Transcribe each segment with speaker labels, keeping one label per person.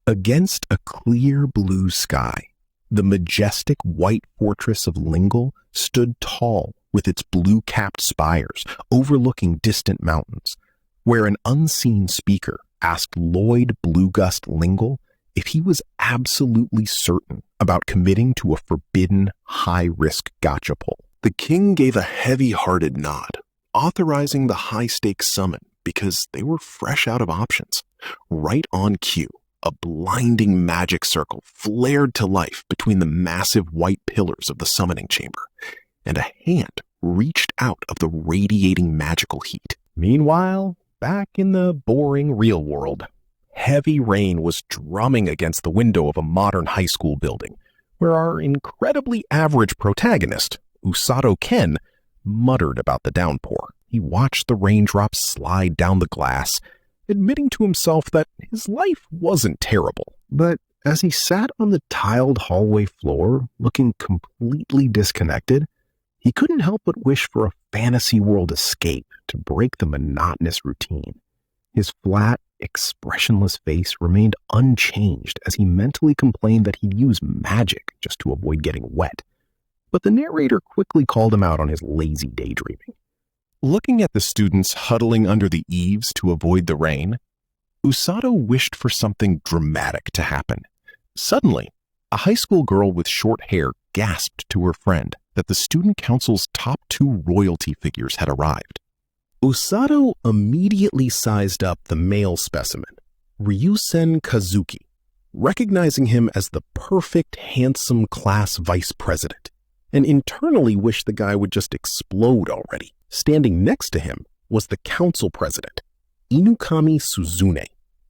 Speaker 1: Against a clear blue sky, the majestic white fortress of Lyngle stood tall with its blue-capped spires overlooking distant mountains, where an unseen speaker asked Lloyd Bluegust Lyngle if he was absolutely certain about committing to a forbidden high-risk gotcha pull. The king gave a heavy-hearted nod, authorizing the high-stakes summon because they were fresh out of options. Right on cue, a blinding magic circle flared to life between the massive white pillars of the summoning chamber, and a hand reached out of the radiating magical heat. Meanwhile, back in the boring real world, heavy rain was drumming against the window of a modern high school building, where our incredibly average protagonist, Usato Ken, muttered about the downpour. He watched the raindrops slide down the glass, admitting to himself that his life wasn't terrible. But as he sat on the tiled hallway floor, looking completely disconnected, he couldn't help but wish for a fantasy world escape to break the monotonous routine. His flat, expressionless face remained unchanged as he mentally complained that he'd use magic just to avoid getting wet. But the narrator quickly called him out on his lazy daydreaming. Looking at the students huddling under the eaves to avoid the rain, Usato wished for something dramatic to happen. Suddenly, a high school girl with short hair gasped to her friend that the student council's top 2 royalty figures had arrived. Usato immediately sized up the male specimen, Ryusen Kazuki, recognizing him as the perfect, handsome class vice president, and internally wished the guy would just explode already. Standing next to him was the council president, Inukami Suzune,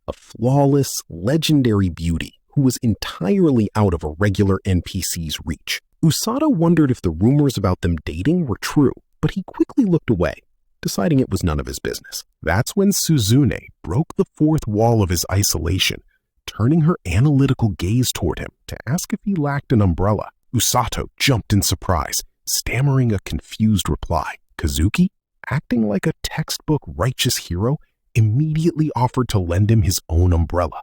Speaker 1: a flawless, legendary beauty who was entirely out of a regular NPC's reach. Usato wondered if the rumors about them dating were true, but he quickly looked away, deciding it was none of his business. That's when Suzune broke the fourth wall of his isolation, turning her analytical gaze toward him to ask if he lacked an umbrella. Usato jumped in surprise, stammering a confused reply. Kazuki, acting like a textbook righteous hero, immediately offered to lend him his own umbrella.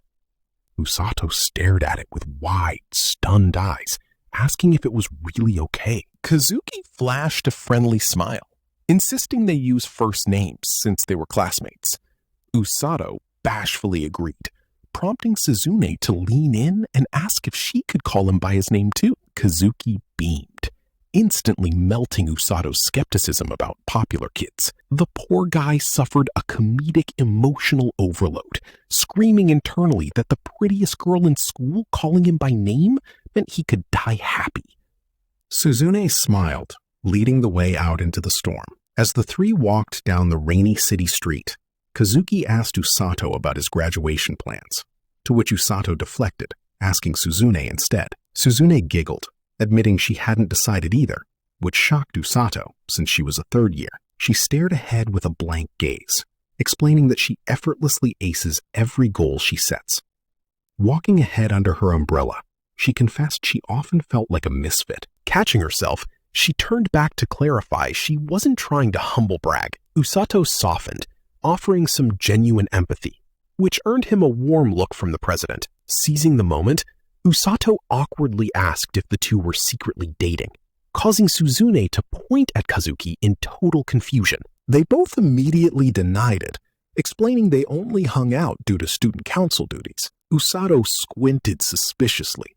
Speaker 1: Usato stared at it with wide, stunned eyes, asking if it was really okay. Kazuki flashed a friendly smile, insisting they use first names since they were classmates. Usato bashfully agreed, prompting Suzune to lean in and ask if she could call him by his name too. Kazuki beamed, instantly melting Usato's skepticism about popular kids. The poor guy suffered a comedic emotional overload, screaming internally that the prettiest girl in school calling him by name meant he could die happy. Suzune smiled, leading the way out into the storm. As the three walked down the rainy city street, Kazuki asked Usato about his graduation plans, to which Usato deflected, asking Suzune instead. Suzune giggled, admitting she hadn't decided either, which shocked Usato since she was a third year. She stared ahead with a blank gaze, explaining that she effortlessly aces every goal she sets. Walking ahead under her umbrella, she confessed she often felt like a misfit. Catching herself, she turned back to clarify she wasn't trying to humble brag. Usato softened, offering some genuine empathy, which earned him a warm look from the president. Seizing the moment, Usato awkwardly asked if the two were secretly dating, causing Suzune to point at Kazuki in total confusion. They both immediately denied it, explaining they only hung out due to student council duties. Usato squinted suspiciously,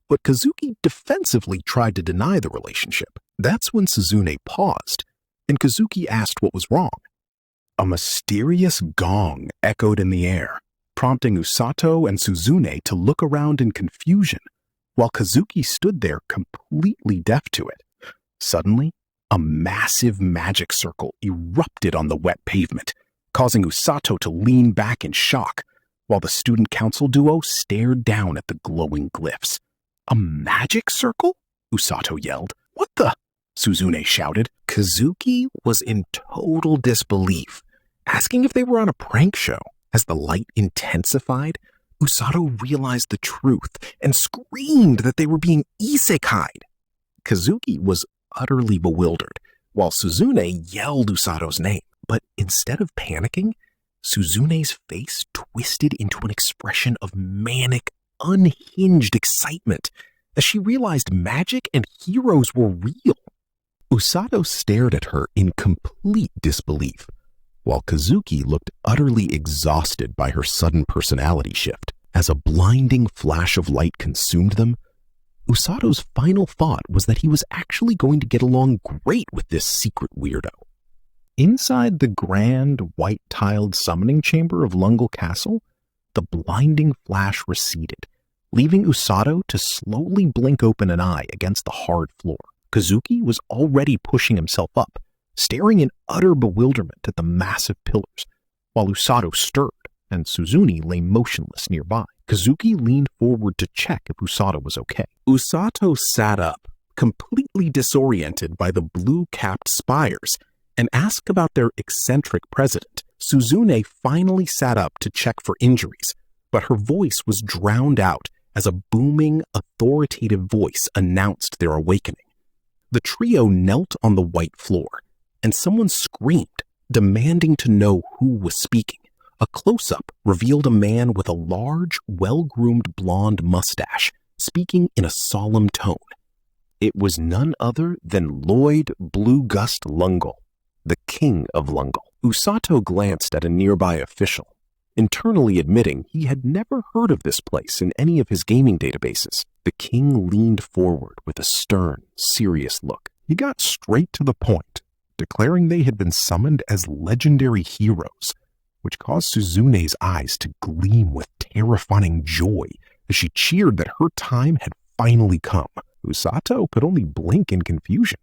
Speaker 1: but Kazuki defensively tried to deny the relationship. That's when Suzune paused, and Kazuki asked what was wrong. A mysterious gong echoed in the air, prompting Usato and Suzune to look around in confusion, while Kazuki stood there completely deaf to it. Suddenly, a massive magic circle erupted on the wet pavement, causing Usato to lean back in shock, while the student council duo stared down at the glowing glyphs. "A magic circle?" Usato yelled. "What the?" Suzune shouted. Kazuki was in total disbelief, asking if they were on a prank show. As the light intensified, Usato realized the truth and screamed that they were being isekai'd. Kazuki was utterly bewildered, while Suzune yelled Usato's name. But instead of panicking, Suzune's face twisted into an expression of manic unhinged excitement as she realized magic and heroes were real. Usato stared at her in complete disbelief, while Kazuki looked utterly exhausted by her sudden personality shift. As a blinding flash of light consumed them, Usato's final thought was that he was actually going to get along great with this secret weirdo. Inside the grand, white-tiled summoning chamber of Lyngle Castle, the blinding flash receded, leaving Usato to slowly blink open an eye against the hard floor. Kazuki was already pushing himself up, staring in utter bewilderment at the massive pillars, while Usato stirred and Suzune lay motionless nearby. Kazuki leaned forward to check if Usato was okay. Usato sat up, completely disoriented by the blue-capped spires, and asked about their eccentric president. Suzune finally sat up to check for injuries, but her voice was drowned out as a booming, authoritative voice announced their awakening. The trio knelt on the white floor, and someone screamed, demanding to know who was speaking. A close-up revealed a man with a large, well-groomed blonde mustache, speaking in a solemn tone. It was none other than Lloyd Bluegust Lyngle, the king of Lyngle. Usato glanced at a nearby official, internally admitting he had never heard of this place in any of his gaming databases. The king leaned forward with a stern, serious look. He got straight to the point, declaring they had been summoned as legendary heroes, which caused Suzune's eyes to gleam with terrifying joy as she cheered that her time had finally come. Usato could only blink in confusion,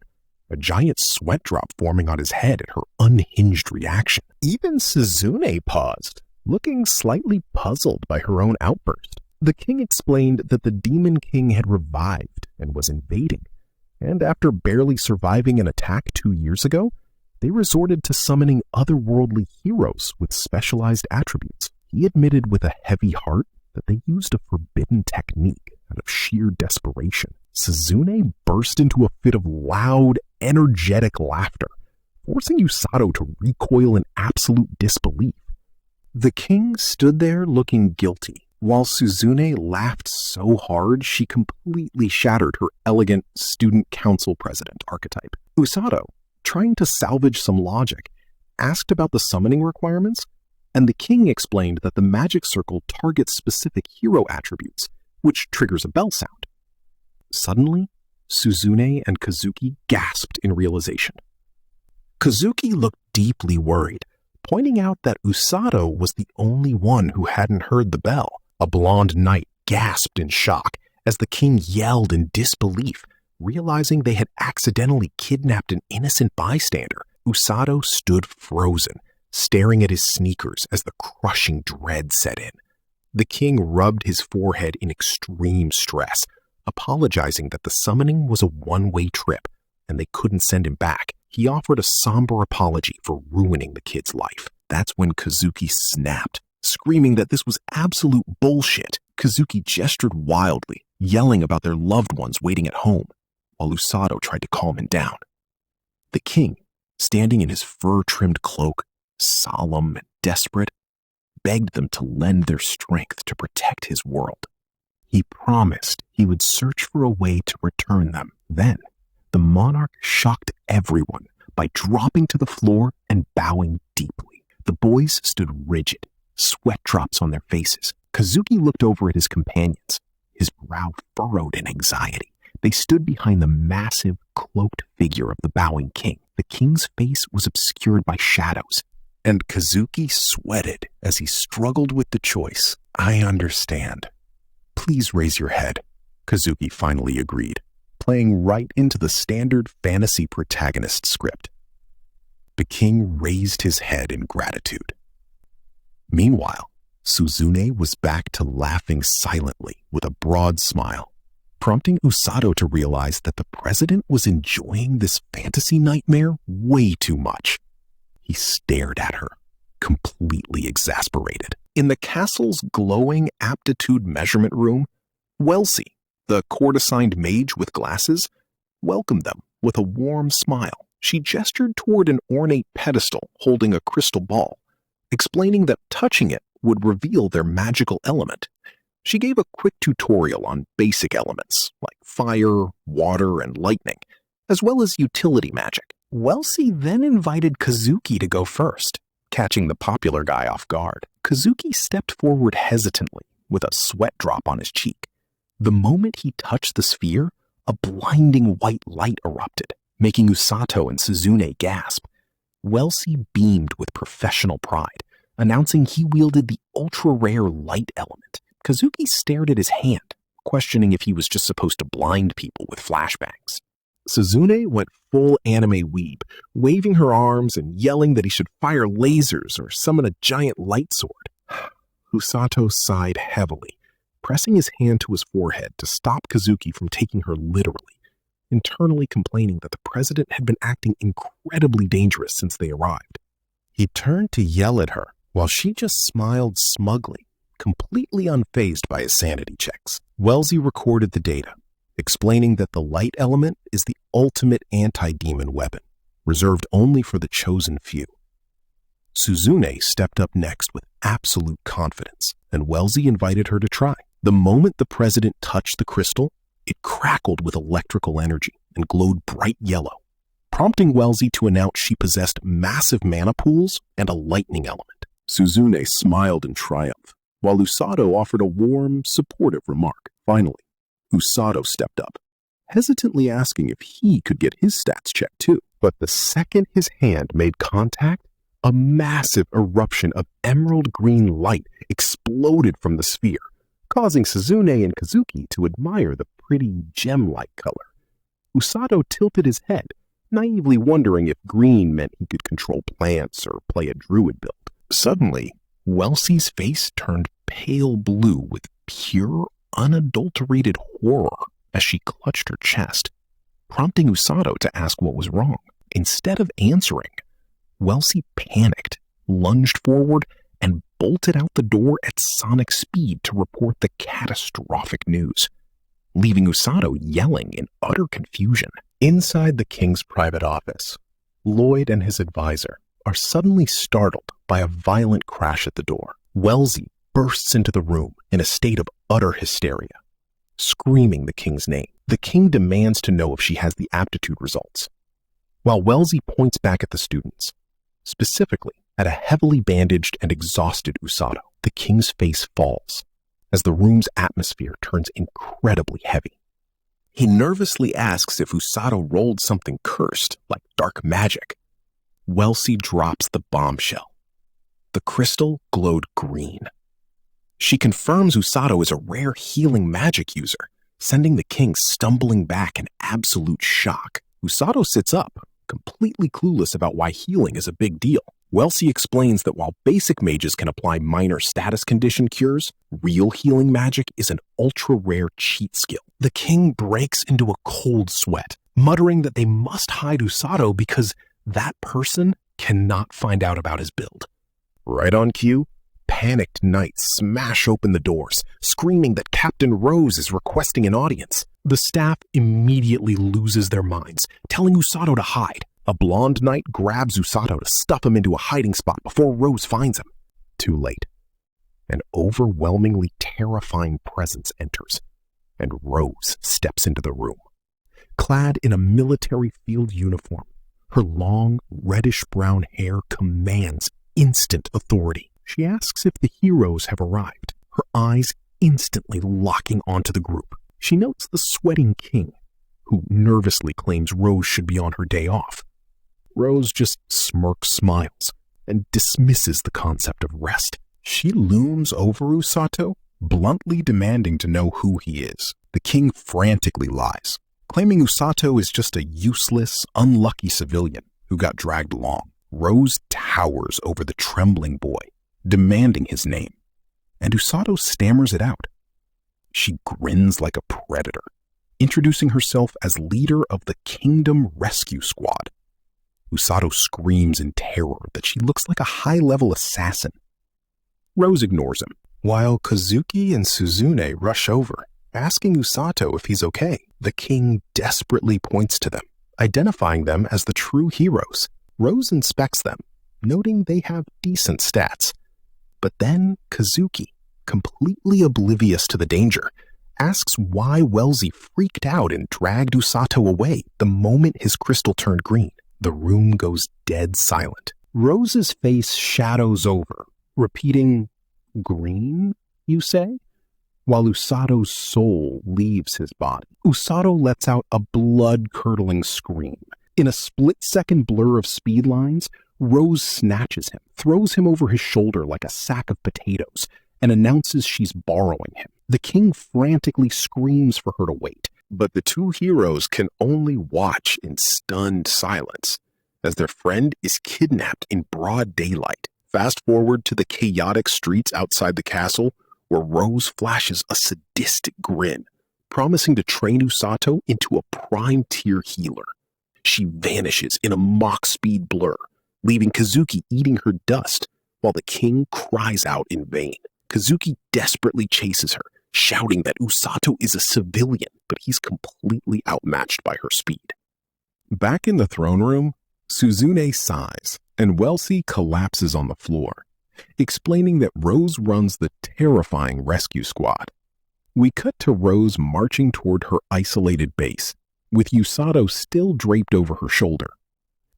Speaker 1: a giant sweat drop forming on his head at her unhinged reaction. Even Suzune paused, looking slightly puzzled by her own outburst. The king explained that the Demon King had revived and was invading, and after barely surviving an attack 2 years ago, they resorted to summoning otherworldly heroes with specialized attributes. He admitted with a heavy heart that they used a forbidden technique out of sheer desperation. Suzune burst into a fit of loud, energetic laughter, forcing Usato to recoil in absolute disbelief. The king stood there looking guilty, while Suzune laughed so hard she completely shattered her elegant student council president archetype. Usato, trying to salvage some logic, asked about the summoning requirements, and the king explained that the magic circle targets specific hero attributes, which triggers a bell sound. Suddenly, Suzune and Kazuki gasped in realization. Kazuki looked deeply worried, pointing out that Usato was the only one who hadn't heard the bell. A blonde knight gasped in shock as the king yelled in disbelief, realizing they had accidentally kidnapped an innocent bystander. Usato stood frozen, staring at his sneakers as the crushing dread set in. The king rubbed his forehead in extreme stress, apologizing that the summoning was a one-way trip and they couldn't send him back. He offered a somber apology for ruining the kid's life. That's when Kazuki snapped, screaming that this was absolute bullshit. Kazuki gestured wildly, yelling about their loved ones waiting at home, while Usato tried to calm him down. The king, standing in his fur-trimmed cloak, solemn and desperate, begged them to lend their strength to protect his world. He promised he would search for a way to return them. Then, the monarch shocked everyone by dropping to the floor and bowing deeply. The boys stood rigid, sweat drops on their faces. Kazuki looked over at his companions, his brow furrowed in anxiety. They stood behind the massive, cloaked figure of the bowing king. The king's face was obscured by shadows, and Kazuki sweated as he struggled with the choice. "I understand. Please raise your head," Kazuki finally agreed, playing right into the standard fantasy protagonist script. The king raised his head in gratitude. Meanwhile, Suzune was back to laughing silently with a broad smile, prompting Usato to realize that the president was enjoying this fantasy nightmare way too much. He stared at her, completely exasperated. In the castle's glowing aptitude measurement room, Welsie, the court-assigned mage with glasses, welcomed them with a warm smile. She gestured toward an ornate pedestal holding a crystal ball, explaining that touching it would reveal their magical element. She gave a quick tutorial on basic elements like fire, water, and lightning, as well as utility magic. Wellesley then invited Kazuki to go first, catching the popular guy off guard. Kazuki stepped forward hesitantly, with a sweat drop on his cheek. The moment he touched the sphere, a blinding white light erupted, making Usato and Suzune gasp. Wellesley beamed with professional pride, announcing he wielded the ultra-rare light element. Kazuki stared at his hand, questioning if he was just supposed to blind people with flashbangs. Suzune went full anime weeb, waving her arms and yelling that he should fire lasers or summon a giant light sword. Usato sighed heavily, pressing his hand to his forehead to stop Kazuki from taking her literally, internally complaining that the president had been acting incredibly dangerous since they arrived. He turned to yell at her, while she just smiled smugly, completely unfazed by his sanity checks. Wellesley recorded the data, explaining that the light element is the ultimate anti-demon weapon, reserved only for the chosen few. Suzune stepped up next with absolute confidence, and Wellesley invited her to try. The moment the president touched the crystal, it crackled with electrical energy and glowed bright yellow, prompting Wellesley to announce she possessed massive mana pools and a lightning element. Suzune smiled in triumph, while Usato offered a warm, supportive remark. Finally, Usato stepped up, hesitantly asking if he could get his stats checked too. But the second his hand made contact, a massive eruption of emerald green light exploded from the sphere, causing Suzune and Kazuki to admire the pretty gem-like color. Usato tilted his head, naively wondering if green meant he could control plants or play a druid build. Suddenly, Wellesley's face turned pale blue with pure, unadulterated horror as she clutched her chest, prompting Usato to ask what was wrong. Instead of answering, Wellesley panicked, lunged forward, and bolted out the door at sonic speed to report the catastrophic news, leaving Usato yelling in utter confusion. Inside the king's private office, Lloyd and his advisor are suddenly startled by a violent crash at the door. Wellesley bursts into the room in a state of utter hysteria, screaming the king's name. The king demands to know if she has the aptitude results, while Wellesley points back at the students, specifically at a heavily bandaged and exhausted Usato. The king's face falls as the room's atmosphere turns incredibly heavy. He nervously asks if Usato rolled something cursed, like dark magic. Wellesley drops the bombshell. The crystal glowed green. She confirms Usato is a rare healing magic user, sending the king stumbling back in absolute shock. Usato sits up, completely clueless about why healing is a big deal. Wellesley explains that while basic mages can apply minor status condition cures, real healing magic is an ultra-rare cheat skill. The king breaks into a cold sweat, muttering that they must hide Usato because that person cannot find out about his build. Right on cue, panicked knights smash open the doors, screaming that Captain Rose is requesting an audience. The staff immediately loses their minds, telling Usato to hide. A blonde knight grabs Usato to stuff him into a hiding spot before Rose finds him. Too late. An overwhelmingly terrifying presence enters, and Rose steps into the room. Clad in a military field uniform, her long, reddish-brown hair commands instant authority. She asks if the heroes have arrived, her eyes instantly locking onto the group. She notes the sweating king, who nervously claims Rose should be on her day off. Rose just smirks, smiles, and dismisses the concept of rest. She looms over Usato, bluntly demanding to know who he is. The king frantically lies, claiming Usato is just a useless, unlucky civilian who got dragged along. Rose towers over the trembling boy, demanding his name, and Usato stammers it out. She grins like a predator, introducing herself as leader of the Kingdom Rescue Squad. Usato screams in terror that she looks like a high-level assassin. Rose ignores him, while Kazuki and Suzune rush over, asking Usato if he's okay. The king desperately points to them, identifying them as the true heroes. Rose inspects them, noting they have decent stats. But then Kazuki, completely oblivious to the danger, asks why Wellesley freaked out and dragged Usato away the moment his crystal turned green. The room goes dead silent. Rose's face shadows over, repeating, "Green, you say?" While Usato's soul leaves his body. Usato lets out a blood-curdling scream. In a split-second blur of speed lines, Rose snatches him, throws him over his shoulder like a sack of potatoes, and announces she's borrowing him. The king frantically screams for her to wait, but the two heroes can only watch in stunned silence as their friend is kidnapped in broad daylight. Fast forward to the chaotic streets outside the castle, where Rose flashes a sadistic grin, promising to train Usato into a prime-tier healer. She vanishes in a Mach-speed blur, leaving Kazuki eating her dust, while the king cries out in vain. Kazuki desperately chases her, shouting that Usato is a civilian, but he's completely outmatched by her speed. Back in the throne room, Suzune sighs, and Wellesley collapses on the floor, explaining that Rose runs the terrifying rescue squad. We cut to Rose marching toward her isolated base, with Usato still draped over her shoulder.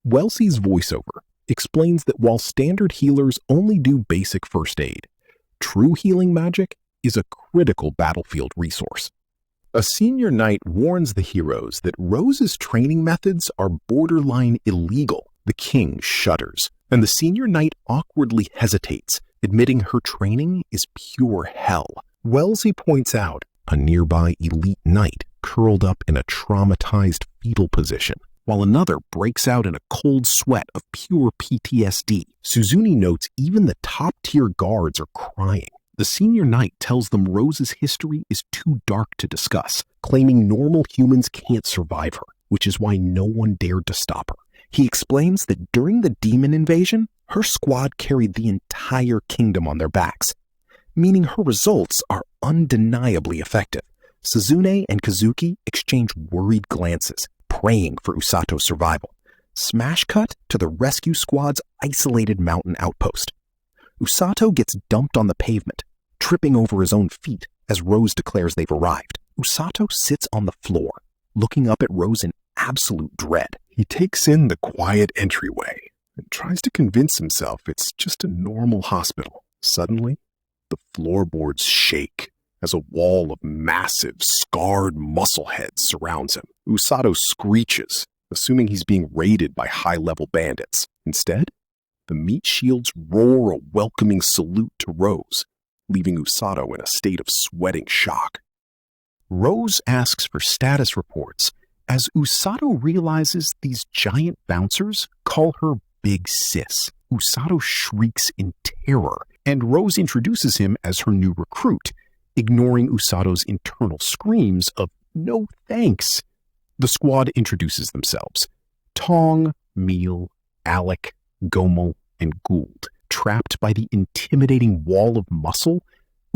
Speaker 1: Wellesley's voiceover explains that while standard healers only do basic first aid, true healing magic is a critical battlefield resource. A senior knight warns the heroes that Rose's training methods are borderline illegal. The king shudders, and the senior knight awkwardly hesitates, admitting her training is pure hell. Wellesley points out a nearby elite knight curled up in a traumatized fetal position, while another breaks out in a cold sweat of pure PTSD. Suzune notes even the top-tier guards are crying. The senior knight tells them Rose's history is too dark to discuss, claiming normal humans can't survive her, which is why no one dared to stop her. He explains that during the demon invasion, her squad carried the entire kingdom on their backs, meaning her results are undeniably effective. Suzune and Kazuki exchange worried glances, praying for Usato's survival. Smash cut to the rescue squad's isolated mountain outpost. Usato gets dumped on the pavement, tripping over his own feet as Rose declares they've arrived. Usato sits on the floor, looking up at Rose in absolute dread. He takes in the quiet entryway and tries to convince himself it's just a normal hospital. Suddenly, the floorboards shake as a wall of massive, scarred muscle heads surrounds him. Usato screeches, assuming he's being raided by high-level bandits. Instead, the meat shields roar a welcoming salute to Rose, leaving Usato in a state of sweating shock. Rose asks for status reports as Usato realizes these giant bouncers call her Big Sis. Usato shrieks in terror, and Rose introduces him as her new recruit, ignoring Usato's internal screams of "no thanks." The squad introduces themselves. Tong, Meal, Alec, Gomel, and Gould. Trapped by the intimidating wall of muscle,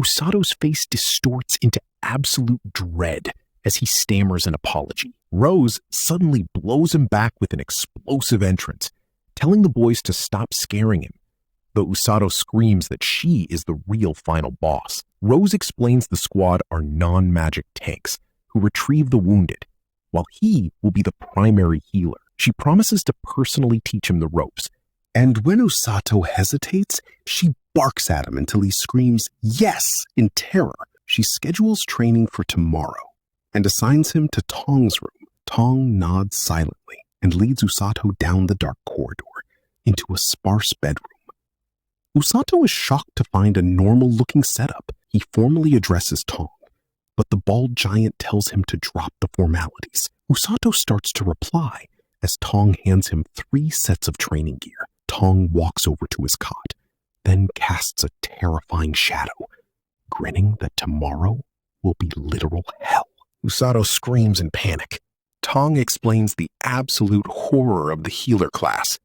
Speaker 1: Usato's face distorts into absolute dread as he stammers an apology. Rose suddenly blows him back with an explosive entrance, telling the boys to stop scaring him, though Usato screams that she is the real final boss. Rose explains the squad are non-magic tanks who retrieve the wounded, while he will be the primary healer. She promises to personally teach him the ropes, and when Usato hesitates, she barks at him until he screams "yes" in terror. She schedules training for tomorrow and assigns him to Tong's room. Tong nods silently and leads Usato down the dark corridor into a sparse bedroom. Usato is shocked to find a normal-looking setup. He formally addresses Tong, but the bald giant tells him to drop the formalities. Usato starts to reply as Tong hands him 3 sets of training gear. Tong walks over to his cot, then casts a terrifying shadow, grinning that tomorrow will be literal hell. Usato screams in panic. Tong explains the absolute horror of the healer class.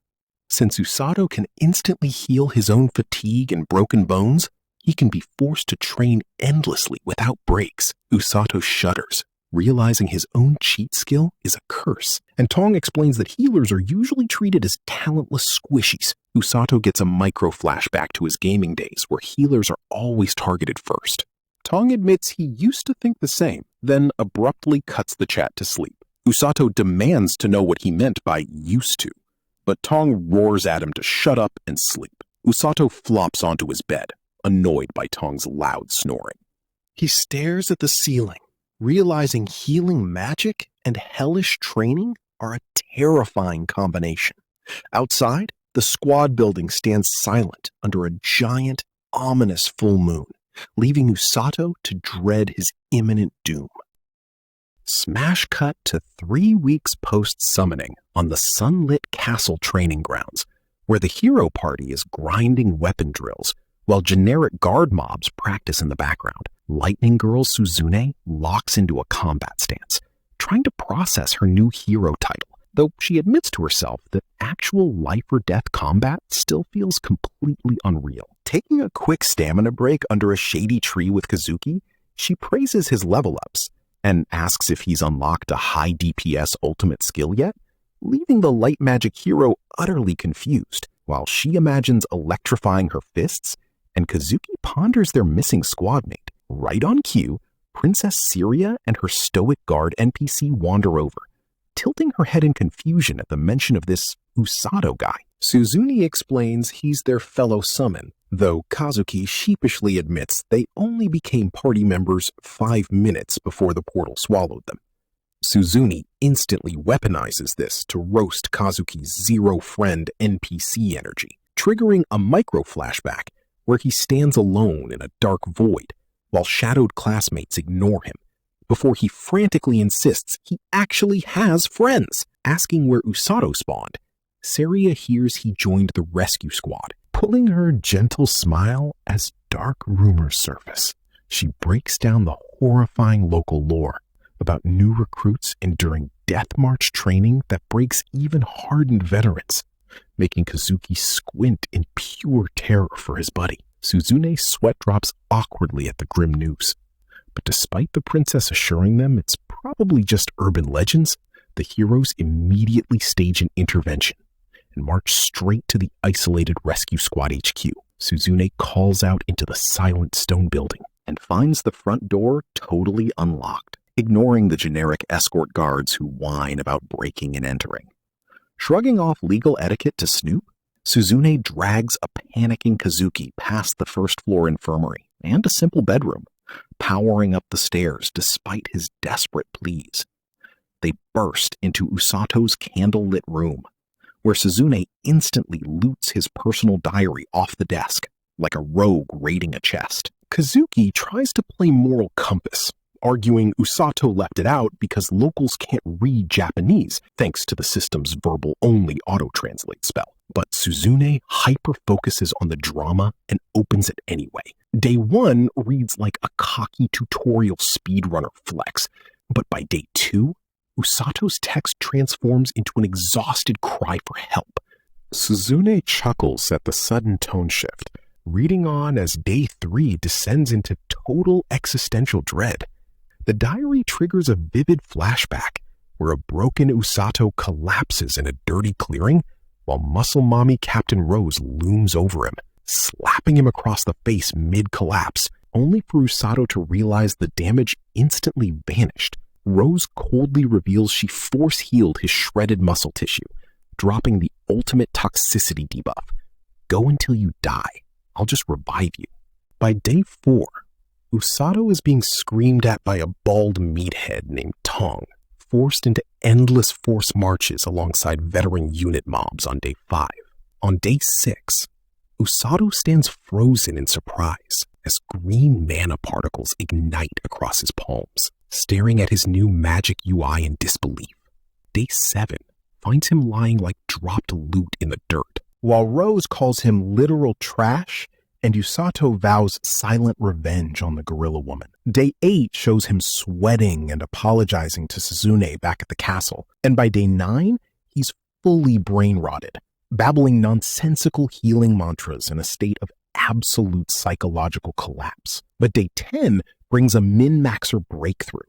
Speaker 1: Since Usato can instantly heal his own fatigue and broken bones, he can be forced to train endlessly without breaks. Usato shudders, realizing his own cheat skill is a curse. And Tong explains that healers are usually treated as talentless squishies. Usato gets a micro flashback to his gaming days where healers are always targeted first. Tong admits he used to think the same, then abruptly cuts the chat to sleep. Usato demands to know what he meant by used to, but Tong roars at him to shut up and sleep. Usato flops onto his bed, annoyed by Tong's loud snoring. He stares at the ceiling, realizing healing magic and hellish training are a terrifying combination. Outside, the squad building stands silent under a giant, ominous full moon, leaving Usato to dread his imminent doom. Smash cut to 3 weeks post-summoning on the sunlit castle training grounds, where the hero party is grinding weapon drills, while generic guard mobs practice in the background. Lightning Girl Suzune locks into a combat stance, trying to process her new hero title, though she admits to herself that actual life-or-death combat still feels completely unreal. Taking a quick stamina break under a shady tree with Kazuki, she praises his level-ups and asks if he's unlocked a high DPS ultimate skill yet, leaving the light magic hero utterly confused, while she imagines electrifying her fists, and Kazuki ponders their missing squad mate. Right on cue, Princess Syria and her stoic guard NPC wander over, tilting her head in confusion at the mention of this Usato guy. Suzune explains he's their fellow summon, though Kazuki sheepishly admits they only became party members 5 minutes before the portal swallowed them. Suzune instantly weaponizes this to roast Kazuki's zero-friend NPC energy, triggering a micro-flashback where he stands alone in a dark void while shadowed classmates ignore him, before he frantically insists he actually has friends. Asking where Usato spawned, Saria hears he joined the rescue squad, pulling her gentle smile as dark rumors surface. She breaks down the horrifying local lore about new recruits enduring death march training that breaks even hardened veterans, making Kazuki squint in pure terror for his buddy. Suzune's sweat drops awkwardly at the grim news, but despite the princess assuring them it's probably just urban legends, the heroes immediately stage an intervention and march straight to the isolated rescue squad HQ. Suzune calls out into the silent stone building and finds the front door totally unlocked, ignoring the generic escort guards who whine about breaking and entering. Shrugging off legal etiquette to snoop, Suzune drags a panicking Kazuki past the first-floor infirmary and a simple bedroom, powering up the stairs despite his desperate pleas. They burst into Usato's candle-lit room, where Suzune instantly loots his personal diary off the desk, like a rogue raiding a chest. Kazuki tries to play moral compass, arguing Usato left it out because locals can't read Japanese thanks to the system's verbal-only auto-translate spell. But Suzune hyper-focuses on the drama and opens it anyway. Day 1 reads like a cocky tutorial speedrunner flex, but by day 2, Usato's text transforms into an exhausted cry for help. Suzune chuckles at the sudden tone shift, reading on as day 3 descends into total existential dread. The diary triggers a vivid flashback where a broken Usato collapses in a dirty clearing while Muscle Mommy Captain Rose looms over him, slapping him across the face mid-collapse, only for Usato to realize the damage instantly vanished. Rose coldly reveals she force-healed his shredded muscle tissue, dropping the ultimate toxicity debuff. Go until you die. I'll just revive you. By day 4, Usato is being screamed at by a bald meathead named Tong, forced into endless force marches alongside veteran unit mobs on day 5. On day 6, Usato stands frozen in surprise as green mana particles ignite across his palms, staring at his new magic UI in disbelief. Day 7 finds him lying like dropped loot in the dirt, while Rose calls him literal trash and Usato vows silent revenge on the gorilla woman. Day 8 shows him sweating and apologizing to Suzune back at the castle, and by day 9, he's fully brain-rotted, babbling nonsensical healing mantras in a state of absolute psychological collapse. But day 10 brings a min-maxer breakthrough,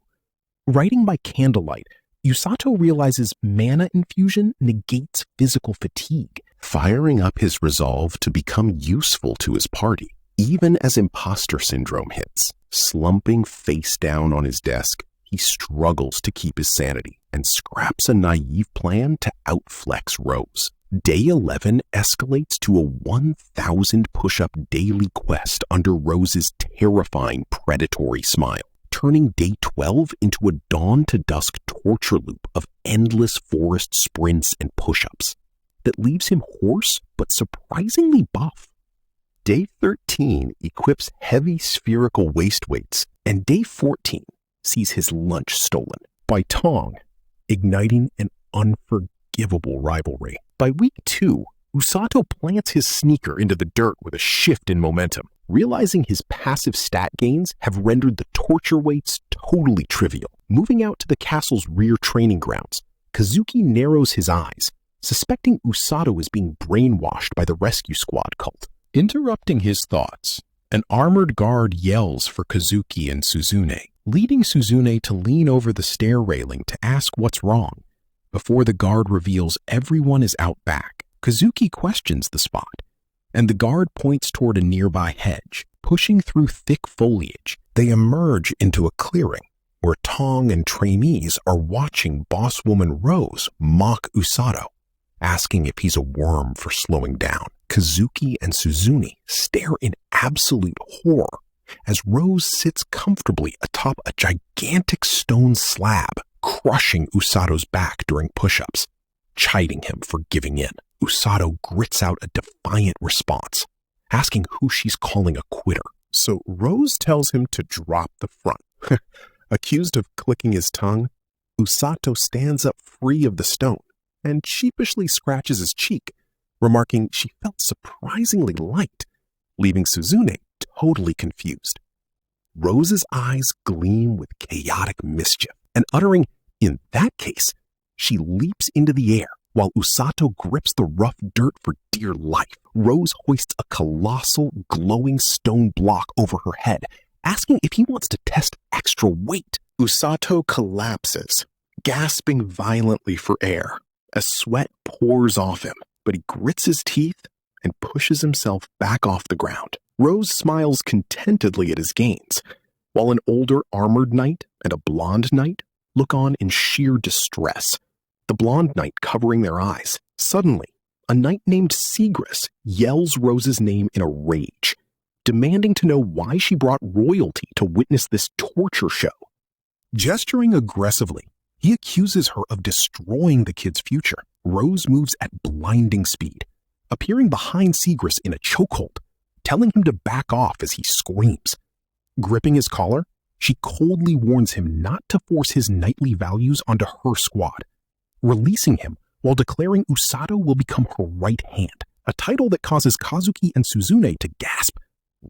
Speaker 1: Writing by candlelight, Usato realizes mana infusion negates physical fatigue, firing up his resolve to become useful to his party, even as imposter syndrome hits. Slumping face down on his desk, he struggles to keep his sanity and scraps a naive plan to outflex Rose. Day 11 escalates to a 1,000 push-up daily quest under Rose's terrifying predatory smile, turning day 12 into a dawn-to-dusk torture loop of endless forest sprints and push-ups that leaves him hoarse but surprisingly buff. Day 13 equips heavy spherical waist weights, and day 14 sees his lunch stolen by Tong, igniting an unforgivable rivalry. By week 2, Usato plants his sneaker into the dirt with a shift in momentum, realizing his passive stat gains have rendered the torture weights totally trivial. Moving out to the castle's rear training grounds, Kazuki narrows his eyes, suspecting Usato is being brainwashed by the rescue squad cult. Interrupting his thoughts, an armored guard yells for Kazuki and Suzune, leading Suzune to lean over the stair railing to ask what's wrong. Before the guard reveals everyone is out back, Kazuki questions the spot, and the guard points toward a nearby hedge. Pushing through thick foliage, they emerge into a clearing where Tong and trainees are watching bosswoman Rose mock Usato, asking if he's a worm for slowing down. Kazuki and Suzune stare in absolute horror as Rose sits comfortably atop a gigantic stone slab, crushing Usato's back during push-ups, chiding him for giving in. Usato grits out a defiant response, asking who she's calling a quitter. So Rose tells him to drop the front. Accused of clicking his tongue, Usato stands up free of the stone and sheepishly scratches his cheek, remarking she felt surprisingly light, leaving Suzune totally confused. Rose's eyes gleam with chaotic mischief, and uttering, "In that case," she leaps into the air while Usato grips the rough dirt for dear life. Rose hoists a colossal, glowing stone block over her head, asking if he wants to test extra weight. Usato collapses, gasping violently for air as sweat pours off him, but he grits his teeth and pushes himself back off the ground. Rose smiles contentedly at his gains, while an older armored knight and a blonde knight look on in sheer distress, the blonde knight covering their eyes. Suddenly, a knight named Seagrass yells Rose's name in a rage, demanding to know why she brought royalty to witness this torture show. Gesturing aggressively, he accuses her of destroying the kid's future. Rose moves at blinding speed, appearing behind Seagrass in a chokehold, telling him to back off as he screams. Gripping his collar, she coldly warns him not to force his knightly values onto her squad, releasing him while declaring Usato will become her right hand, a title that causes Kazuki and Suzune to gasp.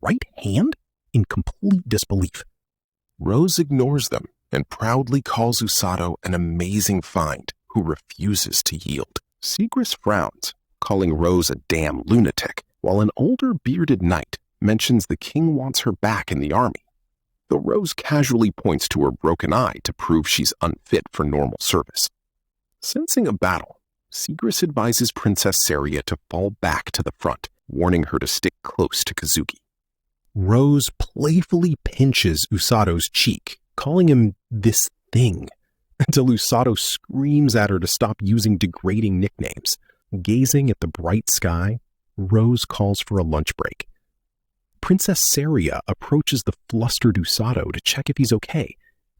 Speaker 1: Right hand? In complete disbelief. Rose ignores them and proudly calls Usato an amazing find who refuses to yield. Seagrass frowns, calling Rose a damn lunatic, while an older bearded knight mentions the king wants her back in the army, though Rose casually points to her broken eye to prove she's unfit for normal service. Sensing a battle, Seagrass advises Princess Saria to fall back to the front, warning her to stick close to Kazuki. Rose playfully pinches Usato's cheek, calling him this thing, until Usato screams at her to stop using degrading nicknames. Gazing at the bright sky, Rose calls for a lunch break. Princess Saria approaches the flustered Usato to check if he's okay,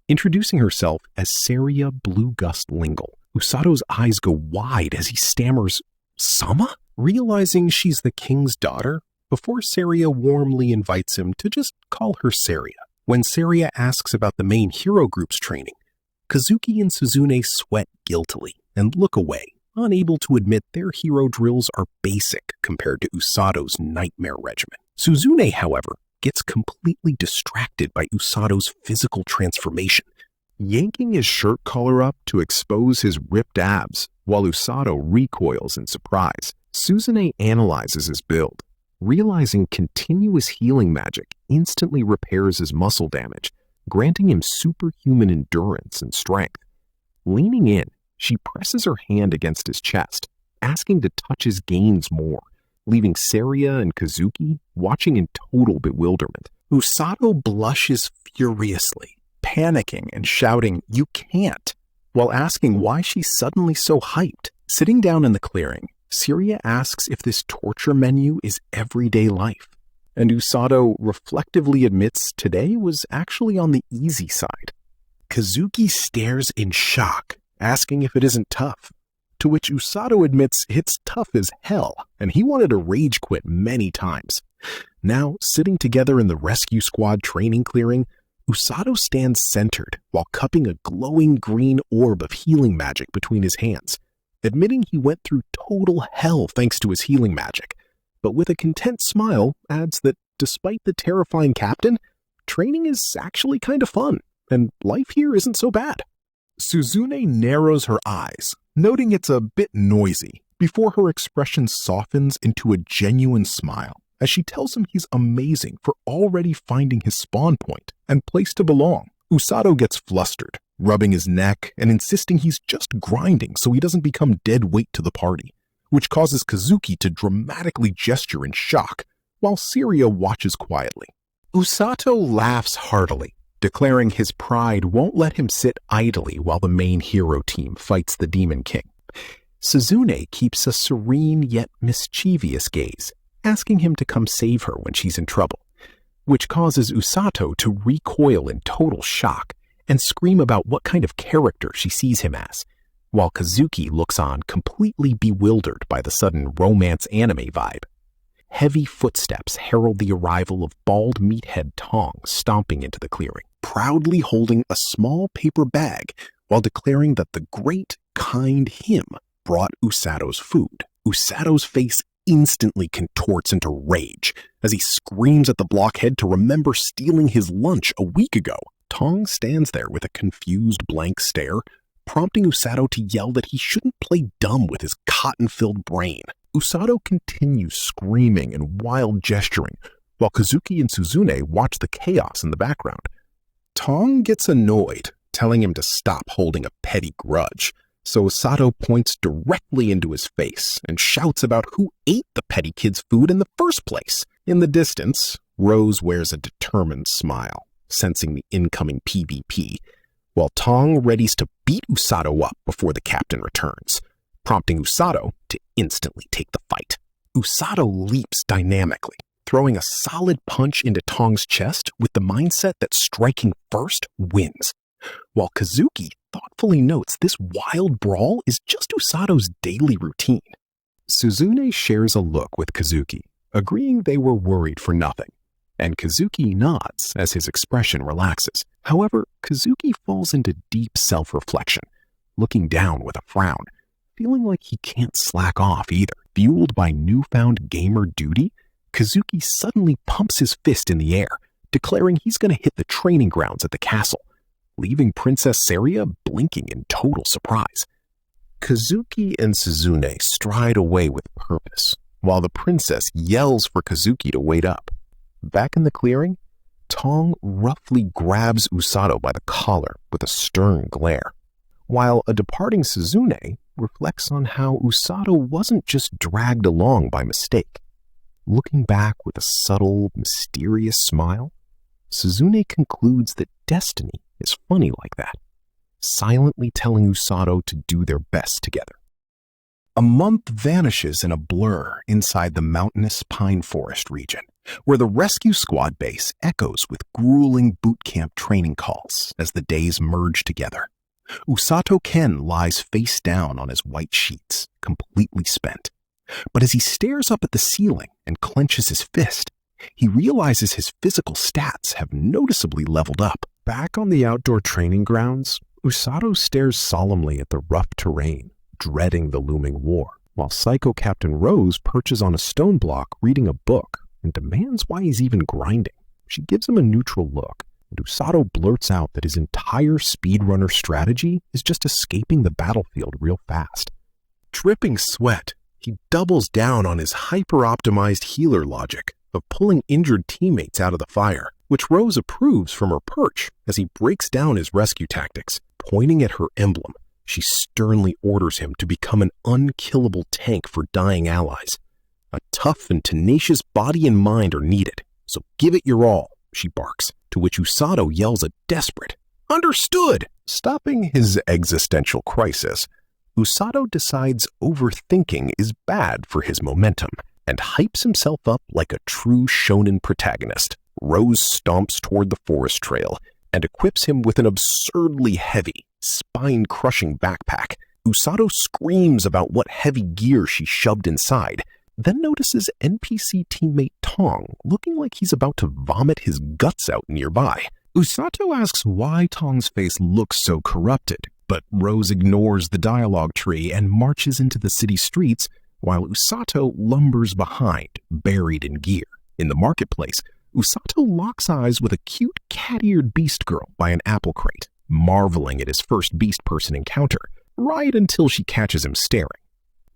Speaker 1: introducing herself as Saria Blue Gust Lyngle. Usato's eyes go wide as he stammers, "Sama?" Realizing she's the king's daughter, before Saria warmly invites him to just call her Saria. When Saria asks about the main hero group's training, Kazuki and Suzune sweat guiltily and look away, unable to admit their hero drills are basic compared to Usato's nightmare regimen. Suzune, however, gets completely distracted by Usato's physical transformation, yanking his shirt collar up to expose his ripped abs while Usato recoils in surprise. Suzune analyzes his build, realizing continuous healing magic instantly repairs his muscle damage, granting him superhuman endurance and strength. Leaning in, she presses her hand against his chest, asking to touch his gains more, leaving Seria and Kazuki watching in total bewilderment.
Speaker 2: Usato blushes furiously, panicking and shouting, "You can't," while asking why she's suddenly so hyped. Sitting down in the clearing, Seria asks if this torture menu is everyday life, and Usato reflectively admits today was actually on the easy side. Kazuki stares in shock, asking if it isn't tough, to which Usato admits it's tough as hell, and he wanted to rage quit many times. Now, sitting together in the rescue squad training clearing, Usato stands centered while cupping a glowing green orb of healing magic between his hands, admitting he went through total hell thanks to his healing magic, but with a content smile adds that despite the terrifying captain, training is actually kind of fun, and life here isn't so bad. Suzune narrows her eyes, noting it's a bit noisy, before her expression softens into a genuine smile as she tells him he's amazing for already finding his spawn point and place to belong. Usato gets flustered, rubbing his neck and insisting he's just grinding so he doesn't become dead weight to the party, which causes Kazuki to dramatically gesture in shock, while Seria watches quietly. Usato laughs heartily, declaring his pride won't let him sit idly while the main hero team fights the Demon King. Suzune keeps a serene yet mischievous gaze, asking him to come save her when she's in trouble, which causes Usato to recoil in total shock and scream about what kind of character she sees him as, while Kazuki looks on completely bewildered by the sudden romance anime vibe. Heavy footsteps herald the arrival of bald meathead Tong stomping into the clearing, proudly holding a small paper bag while declaring that the great, kind him brought Usato's food. Usato's face instantly contorts into rage as he screams at the blockhead to remember stealing his lunch a week ago. Tong stands there with a confused blank stare, prompting Usato to yell that he shouldn't play dumb with his cotton-filled brain. Usato continues screaming and wild gesturing, while Kazuki and Suzune watch the chaos in the background. Tong gets annoyed, telling him to stop holding a petty grudge, so Usato points directly into his face and shouts about who ate the petty kid's food in the first place. In the distance, Rose wears a determined smile, sensing the incoming PvP, while Tong readies to beat Usato up before the captain returns, prompting Usato to instantly take the fight. Usato leaps dynamically, throwing a solid punch into Tong's chest with the mindset that striking first wins, while Kazuki thoughtfully notes this wild brawl is just Usato's daily routine. Suzune shares a look with Kazuki, agreeing they were worried for nothing, and Kazuki nods as his expression relaxes. However, Kazuki falls into deep self-reflection, looking down with a frown, feeling like he can't slack off either. Fueled by newfound gamer duty, Kazuki suddenly pumps his fist in the air, declaring he's going to hit the training grounds at the castle, leaving Princess Seria blinking in total surprise. Kazuki and Suzune stride away with purpose, while the princess yells for Kazuki to wait up. Back in the clearing, Tong roughly grabs Usato by the collar with a stern glare, while a departing Suzune reflects on how Usato wasn't just dragged along by mistake. Looking back with a subtle, mysterious smile, Suzune concludes that destiny is funny like that, silently telling Usato to do their best together. A month vanishes in a blur inside the mountainous pine forest region, where the rescue squad base echoes with grueling boot camp training calls as the days merge together. Usato Ken lies face down on his white sheets, completely spent. But as he stares up at the ceiling and clenches his fist, he realizes his physical stats have noticeably leveled up. Back on the outdoor training grounds, Usato stares solemnly at the rough terrain, dreading the looming war, while Psycho Captain Rose perches on a stone block reading a book and demands why he's even grinding. She gives him a neutral look, and Usato blurts out that his entire speedrunner strategy is just escaping the battlefield real fast. Dripping sweat, he doubles down on his hyper-optimized healer logic of pulling injured teammates out of the fire, which Rose approves from her perch as he breaks down his rescue tactics. Pointing at her emblem, she sternly orders him to become an unkillable tank for dying allies. A tough and tenacious body and mind are needed, so give it your all, she barks, to which Usato yells a desperate, "Understood!" Stopping his existential crisis, Usato decides overthinking is bad for his momentum and hypes himself up like a true shonen protagonist. Rose stomps toward the forest trail and equips him with an absurdly heavy, spine-crushing backpack. Usato screams about what heavy gear she shoved inside, then notices NPC teammate Tong looking like he's about to vomit his guts out nearby. Usato asks why Tong's face looks so corrupted, but Rose ignores the dialogue tree and marches into the city streets while Usato lumbers behind, buried in gear. In the marketplace, Usato locks eyes with a cute cat-eared beast girl by an apple crate, marveling at his first beast person encounter, right until she catches him staring.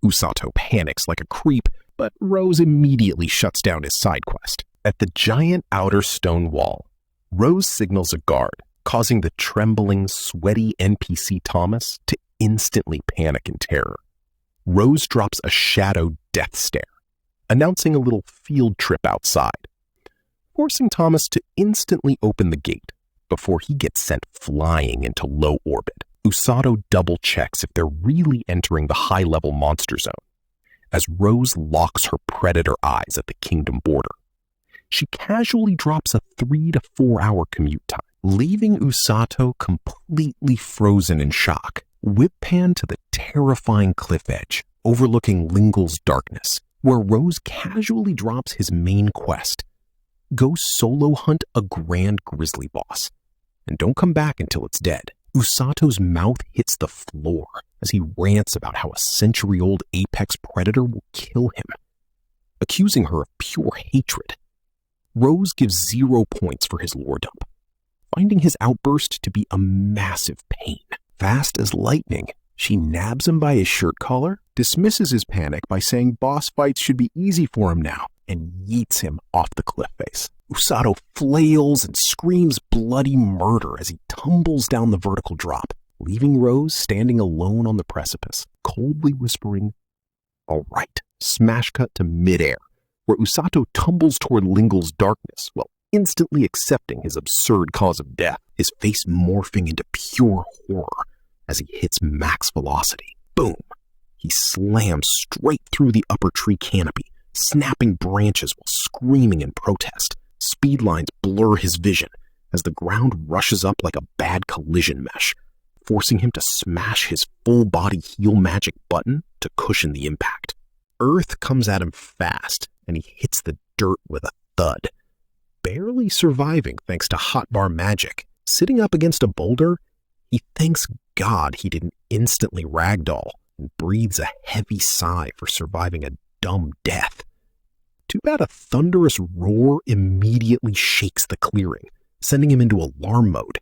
Speaker 2: Usato panics like a creep, but Rose immediately shuts down his side quest. At the giant outer stone wall, Rose signals a guard, causing the trembling, sweaty NPC Thomas to instantly panic in terror. Rose drops a shadow death stare, announcing a little field trip outside, forcing Thomas to instantly open the gate before he gets sent flying into low orbit. Usato double-checks if they're really entering the high-level monster zone, as Rose locks her predator eyes at the kingdom border. She casually drops a 3 to 4 hour commute time, leaving Usato completely frozen in shock. Whip pan to the terrifying cliff edge, overlooking Lyngle's darkness, where Rose casually drops his main quest. Go solo hunt a grand grizzly boss, and don't come back until it's dead. Usato's mouth hits the floor as he rants about how a century-old apex predator will kill him, accusing her of pure hatred. Rose gives 0 points for his lore dump, finding his outburst to be a massive pain. Fast as lightning, she nabs him by his shirt collar, dismisses his panic by saying boss fights should be easy for him now, and yeets him off the cliff face. Usato flails and screams bloody murder as he tumbles down the vertical drop, leaving Rose standing alone on the precipice, coldly whispering, "All right." Smash cut to midair, where Usato tumbles toward Lyngle's darkness while instantly accepting his absurd cause of death, his face morphing into pure horror as he hits max velocity. Boom! He slams straight through the upper tree canopy, snapping branches while screaming in protest. Speed lines blur his vision as the ground rushes up like a bad collision mesh, forcing him to smash his full-body heal magic button to cushion the impact. Earth comes at him fast, and he hits the dirt with a thud, barely surviving thanks to hotbar magic. Sitting up against a boulder, he thanks God he didn't instantly ragdoll and breathes a heavy sigh for surviving a dumb death. Too bad a thunderous roar immediately shakes the clearing, sending him into alarm mode,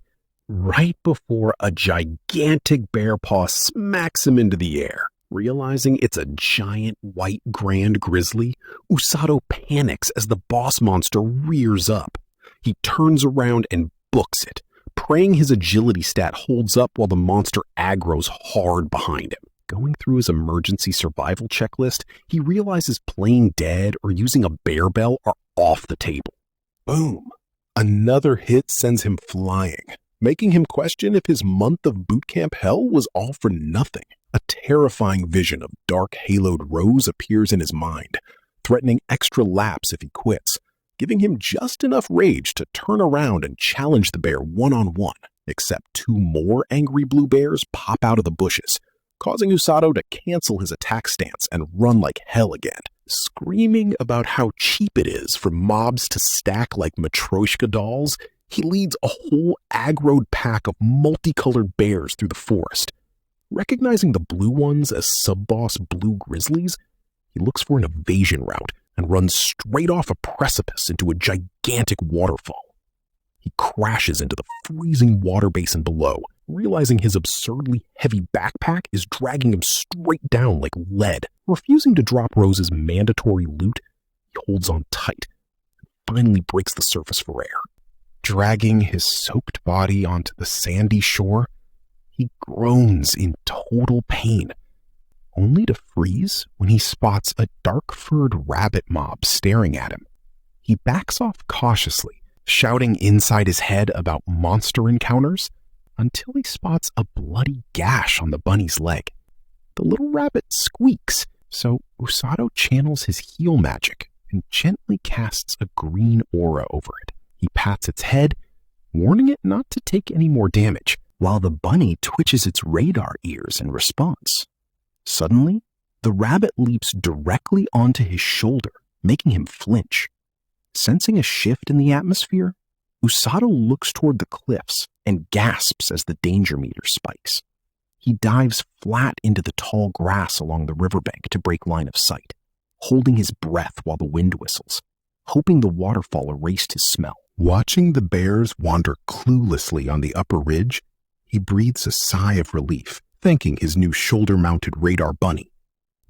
Speaker 2: right before a gigantic bear paw smacks him into the air. Realizing it's a giant white grand grizzly, Usato panics as the boss monster rears up. He turns around and books it, praying his agility stat holds up while the monster aggroes hard behind him. Going through his emergency survival checklist, he realizes playing dead or using a bear bell are off the table. Boom! Another hit sends him flying, making him question if his month of bootcamp hell was all for nothing. A terrifying vision of dark haloed Rose appears in his mind, threatening extra laps if he quits, giving him just enough rage to turn around and challenge the bear one-on-one, except 2 more angry blue bears pop out of the bushes, causing Usato to cancel his attack stance and run like hell again, screaming about how cheap it is for mobs to stack like Matryoshka dolls. He leads a whole aggroed pack of multicolored bears through the forest. Recognizing the blue ones as sub-boss blue grizzlies, he looks for an evasion route and runs straight off a precipice into a gigantic waterfall. He crashes into the freezing water basin below, realizing his absurdly heavy backpack is dragging him straight down like lead. Refusing to drop Rose's mandatory loot, he holds on tight and finally breaks the surface for air.
Speaker 1: Dragging his soaked body onto the sandy shore, he groans in total pain, only to freeze when he spots a dark-furred rabbit mob staring at him. He backs off cautiously, shouting inside his head about monster encounters, until he spots a bloody gash on the bunny's leg. The little rabbit squeaks, so Usato channels his heal magic and gently casts a green aura over it. He pats its head, warning it not to take any more damage, while the bunny twitches its radar ears in response. Suddenly, the rabbit leaps directly onto his shoulder, making him flinch. Sensing a shift in the atmosphere, Usato looks toward the cliffs and gasps as the danger meter spikes. He dives flat into the tall grass along the riverbank to break line of sight, holding his breath while the wind whistles, hoping the waterfall erased his smell. Watching the bears wander cluelessly on the upper ridge, he breathes a sigh of relief, thanking his new shoulder-mounted radar bunny.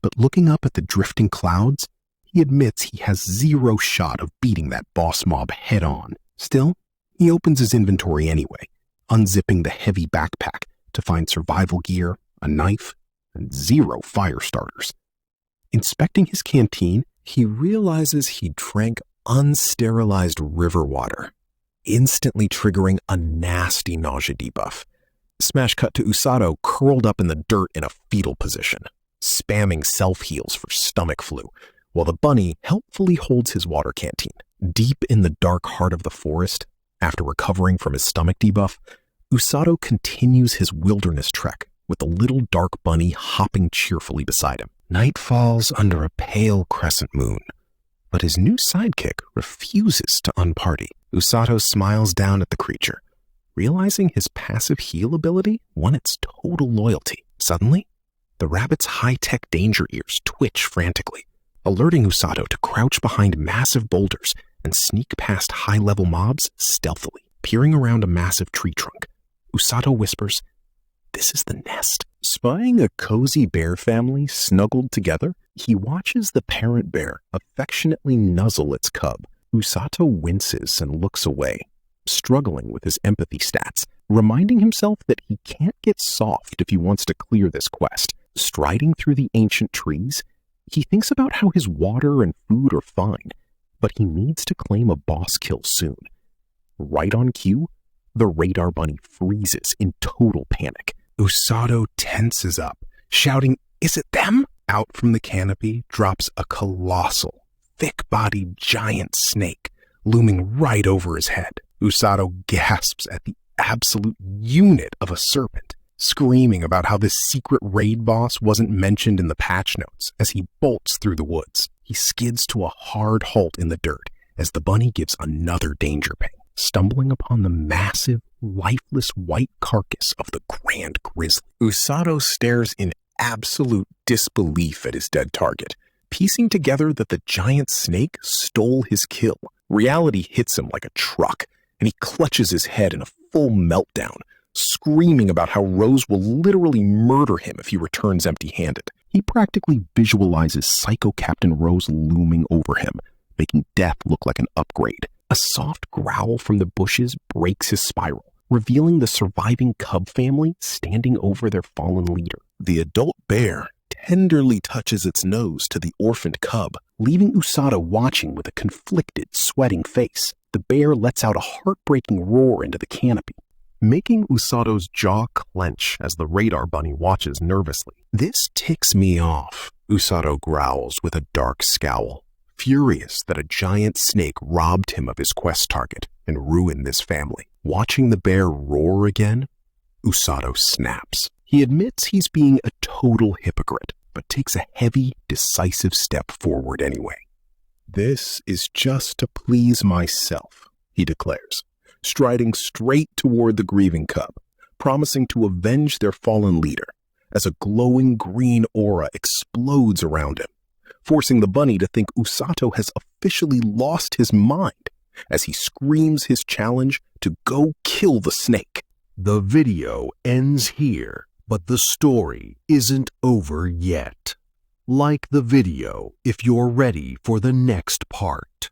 Speaker 1: But looking up at the drifting clouds, he admits he has zero shot of beating that boss mob head-on. Still, he opens his inventory anyway, unzipping the heavy backpack to find survival gear, a knife, and 0 fire starters. Inspecting his canteen, he realizes he drank unsterilized river water, instantly triggering a nasty nausea debuff. Smash cut to Usato curled up in the dirt in a fetal position, spamming self-heals for stomach flu, while the bunny helpfully holds his water canteen. Deep in the dark heart of the forest, after recovering from his stomach debuff, Usato continues his wilderness trek with the little dark bunny hopping cheerfully beside him. Night falls under a pale crescent moon, but his new sidekick refuses to unparty. Usato smiles down at the creature, realizing his passive heal ability won its total loyalty. Suddenly, the rabbit's high-tech danger ears twitch frantically, alerting Usato to crouch behind massive boulders and sneak past high-level mobs stealthily. Peering around a massive tree trunk, Usato whispers, "This is the nest." Spying a cozy bear family snuggled together, he watches the parent bear affectionately nuzzle its cub. Usato winces and looks away, struggling with his empathy stats, reminding himself that he can't get soft if he wants to clear this quest. Striding through the ancient trees, he thinks about how his water and food are fine, but he needs to claim a boss kill soon. Right on cue, the radar bunny freezes in total panic. Usato tenses up, shouting, "Is it them?" Out from the canopy drops a colossal, thick-bodied giant snake, looming right over his head. Usato gasps at the absolute unit of a serpent, screaming about how this secret raid boss wasn't mentioned in the patch notes as he bolts through the woods. He skids to a hard halt in the dirt as the bunny gives another danger ping, stumbling upon the massive, lifeless white carcass of the grand grizzly. Usato stares in absolute disbelief at his dead target, piecing together that the giant snake stole his kill. Reality hits him like a truck, and he clutches his head in a full meltdown, screaming about how Rose will literally murder him if he returns empty-handed. He practically visualizes Psycho Captain Rose looming over him, making death look like an upgrade. A soft growl from the bushes breaks his spiral, revealing the surviving cub family standing over their fallen leader. The adult bear tenderly touches its nose to the orphaned cub, leaving Usato watching with a conflicted, sweating face. The bear lets out a heartbreaking roar into the canopy, making Usato's jaw clench as the radar bunny watches nervously. "This ticks me off," Usato growls with a dark scowl, furious that a giant snake robbed him of his quest target and ruined this family. Watching the bear roar again, Usato snaps. He admits he's being a total hypocrite, but takes a heavy, decisive step forward anyway. "This is just to please myself," he declares, striding straight toward the grieving cub, promising to avenge their fallen leader, as a glowing green aura explodes around him, forcing the bunny to think Usato has officially lost his mind as he screams his challenge to go kill the snake.
Speaker 3: The video ends here, but the story isn't over yet. Like the video if you're ready for the next part.